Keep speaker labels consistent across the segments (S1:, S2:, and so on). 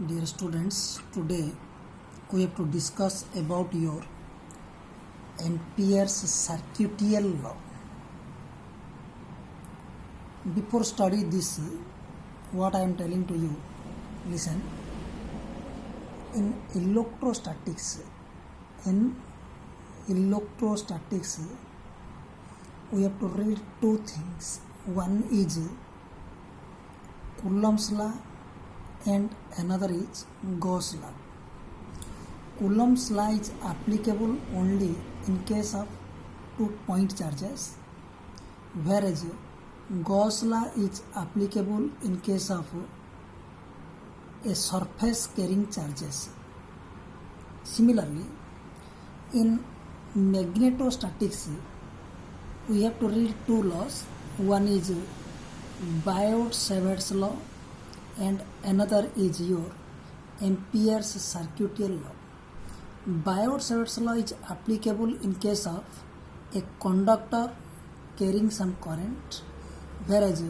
S1: Dear students, today we have to discuss about your Ampere's circuitial law. Before study this, what I am telling to you, listen. In electrostatics, we have to read two things. One is Coulomb's law and another is Gauss law. Coulomb's law is applicable only in case of 2 point charges, whereas Gauss law is applicable in case of a surface carrying charges. Similarly, in magnetostatics, we have to read two laws. One is Biot-Savart's law and another is your Ampere's circuitial law. Biot-Savart's law is applicable in case of a conductor carrying some current, whereas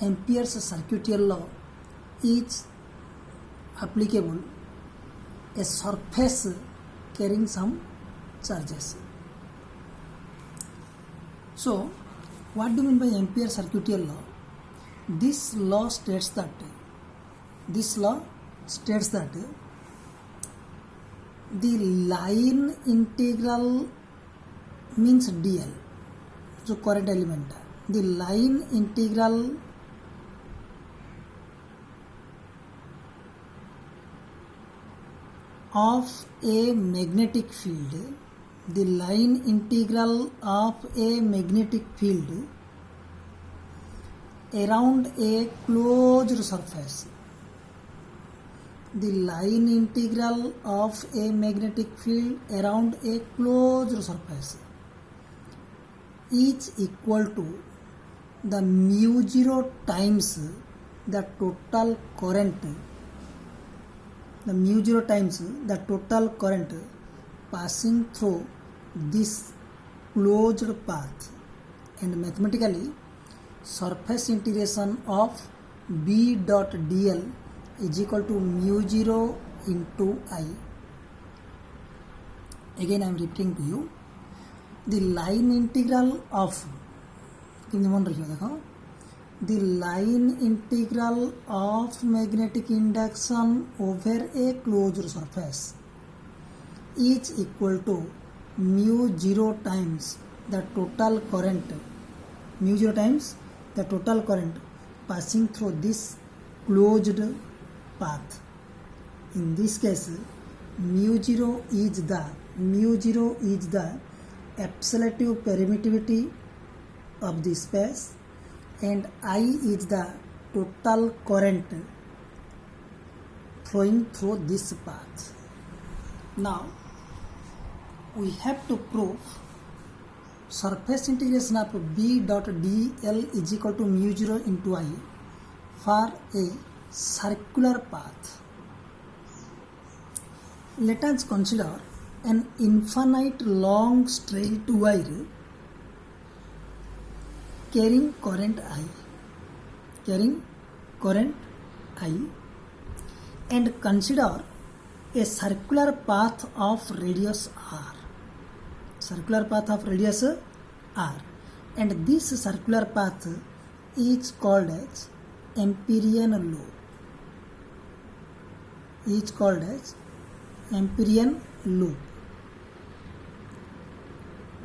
S1: Ampere's circuitial law is applicable a surface carrying some charges. So, what do you mean by Ampere's circuitial law? This law states that the line integral means dl, so current element. The line integral of a magnetic field, around a closed surface. The line integral of a magnetic field around a closed surface is equal to the mu0 times the total current. The mu0 times the total current passing through this closed path, and mathematically surface integration of B dot dl is equal to mu0 into I. Again I am repeating to you, the line integral of the line integral of magnetic induction over a closed surface is equal to mu0 times the total current, passing through this closed path. In this case, mu0 is the absolute permittivity of the space, and I is the total current flowing through this path. Now, we have to prove surface integration of B dot dl is equal to mu0 into I for a circular path. Let us consider an infinite long straight wire carrying current I, and consider a circular path of radius r. And this circular path is called as Amperian loop.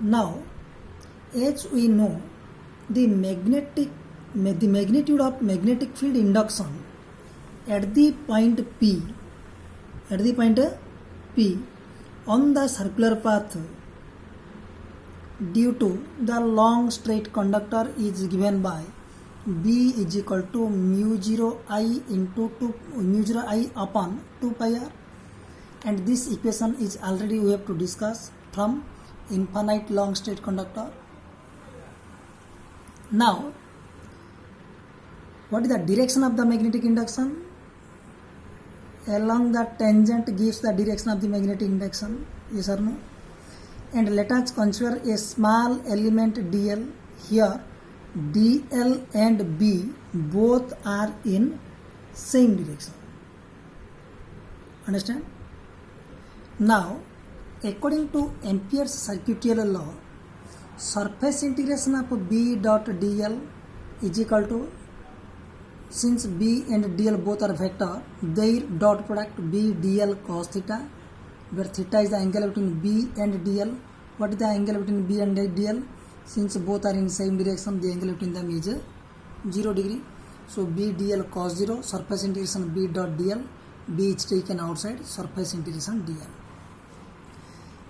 S1: Now, as we know, the magnitude of magnetic field induction at the point P on the circular path due to the long straight conductor is given by B is equal to mu0 I upon 2 pi r, and this equation is already we have to discuss from infinite long straight conductor. Now, what is the direction of the magnetic induction? Along the tangent gives the direction of the magnetic induction, yes or no? And let us consider a small element dl. Here DL and B both are in same direction. Understand? Now, according to Ampere's circuitial law, surface integration of B dot dl is equal to, since B and dl both are vector, their dot product B dl cos theta, where theta is the angle between B and dl. What is the angle between B and dl? Since both are in same direction, the angle between them is 0 degree. So B dl cos 0, surface integration B dot dl, B is taken outside, surface integration dl.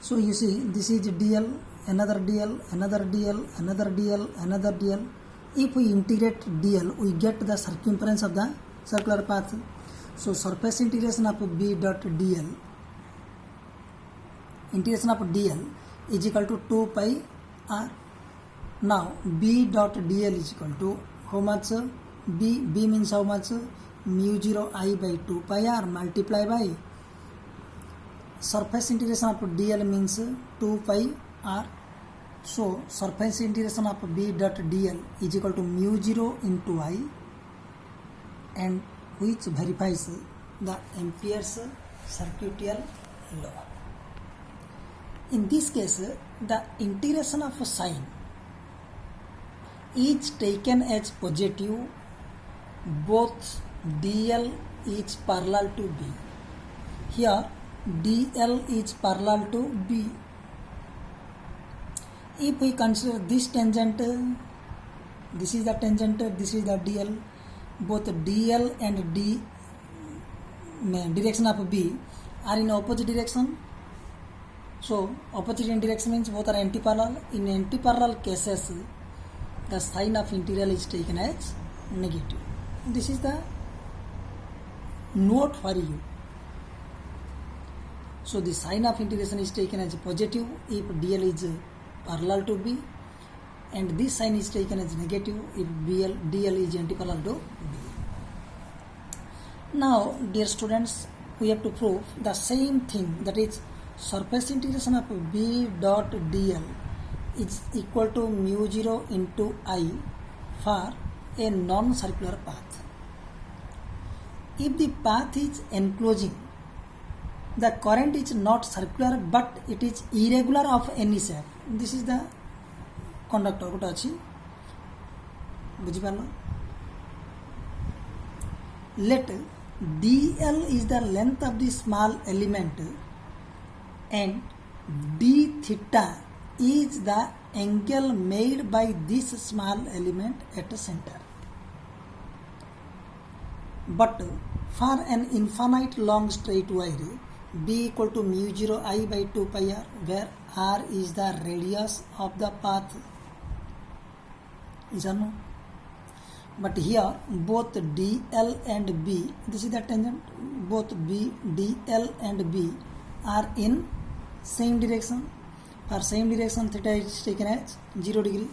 S1: So you see, this is dl, another dl, another dl, another dl, another dl. If we integrate dl, we get the circumference of the circular path. So surface integration of B dot dl, integration of dl is equal to 2 pi r. Now B dot dl is equal to how much? B means how much? Mu 0 I by 2 pi r multiply by surface integration of dl means 2 pi r. So surface integration of B dot dl is equal to mu 0 into I, and which verifies the Ampere's circuitial law. In this case, the integration of sign is taken as positive, both dl is parallel to B. Here dl is parallel to B. If we consider this tangent, this is the tangent, this is the dl, both dl and d direction of B are in opposite direction. So opposite in direction means both are antiparallel. In antiparallel cases, the sign of integral is taken as negative. This is the note for you. So the sign of integration is taken as positive if dl is parallel to B, and this sign is taken as negative if dl is antiparallel to B. Now, dear students, we have to prove the same thing, that is surface integration of B dot dl is equal to mu 0 into I for a non-circular path. If the path is enclosing, the current is not circular but it is irregular of any shape. This is the conductor गोटे अच्छी बुझिपार. Let dl is the length of the small element and d theta is the angle made by this small element at the center. But for an infinite long straight wire, B equal to mu 0 I by 2 pi r, where r is the radius of the path. Is or no? But here both dl and B, this is the tangent, both dl and B are in same direction. For same direction, theta is taken as 0 degree.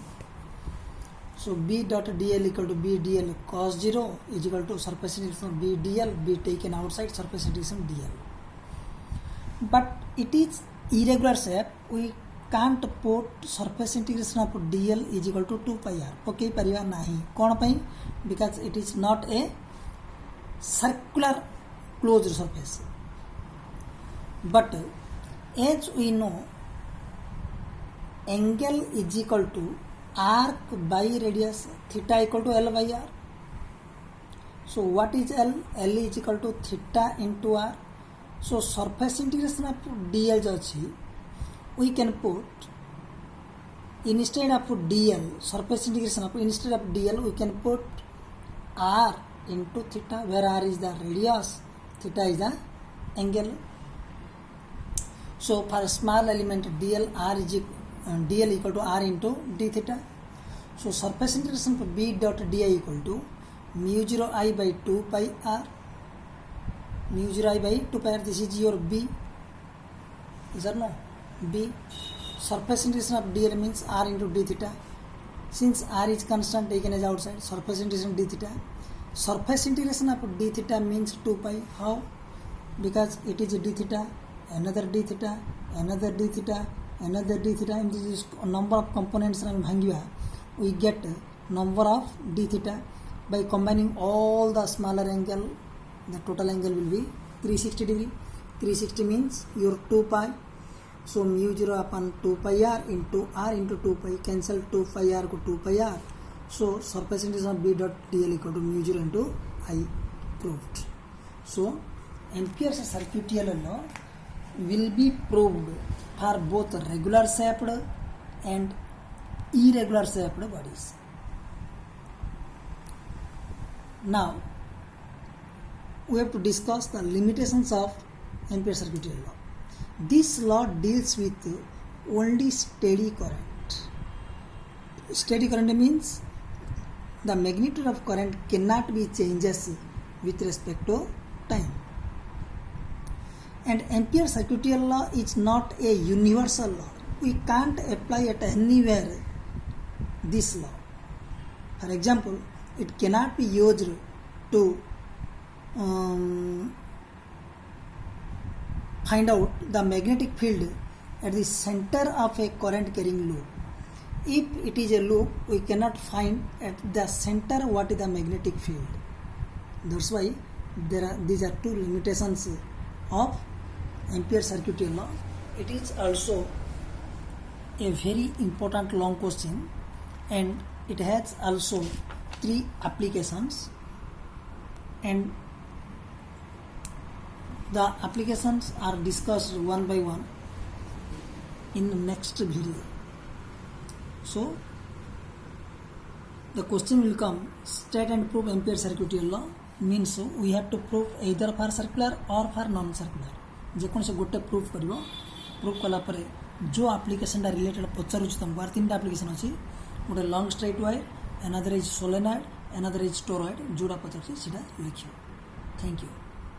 S1: So B dot dl equal to B dl cos 0 is equal to surface integration of B dl, B taken outside, surface integration dl. But it is irregular shape, we can't put surface integration of dl is equal to 2 pi r. Okay, pariva nahi. Kon pai? Because it is not a circular closed surface. But as we know, angle is equal to arc by radius, theta equal to L by r. So what is L? L is equal to theta into r. So surface integration of dl jachi, we can put instead of dl, surface integration of instead of dl, we can put r into theta, where r is the radius, theta is the angle. So for small element dl, dl equal to r into d theta. So surface integration for B dot di equal to mu 0 I by 2 pi r. Mu 0 I by 2 pi r, this is your B. Is or no? B. Surface integration of dl means r into d theta. Since r is constant taken as outside, surface integration d theta. Surface integration of d theta means 2 pi. How? Because it is d theta, another d theta, another d theta, another d theta, and this is number of components and bhangiva. We get number of d theta. By combining all the smaller angle, the total angle will be 360 degree. 360 means your 2 pi. So mu 0 upon 2 pi r into 2 pi, cancel 2 pi r को 2 pi r. So surface integration of B dot dl equal to mu 0 into I proved. So Ampere's circuitial law will be proved for both regular shaped and irregular shaped bodies. Now we have to discuss the limitations of Ampere's circuitial law. This law deals with only steady current. Steady current means the magnitude of current cannot be changes with respect to time. And Ampere's circuitial law is not a universal law. We can't apply it anywhere this law. For example, it cannot be used to find out the magnetic field at the center of a current carrying loop. If it is a loop, we cannot find at the center what is the magnetic field. That's why these are two limitations of Ampere's circuitial law. It is also a very important long question, and it has also 3 applications, and the applications are discussed one by one in the next video. So the question will come, state and prove Ampere's circuitial law, means we have to prove either for circular or for non circular. जेकोन से गोटे proof करिवो, proof कला परे जो application टा related पचारुछ तुमको 3टा application अछि, गोटे long straight wire, another is solenoid, another is toroid, जोड़ा पचारुछ सेटा लिखियो. Thank you.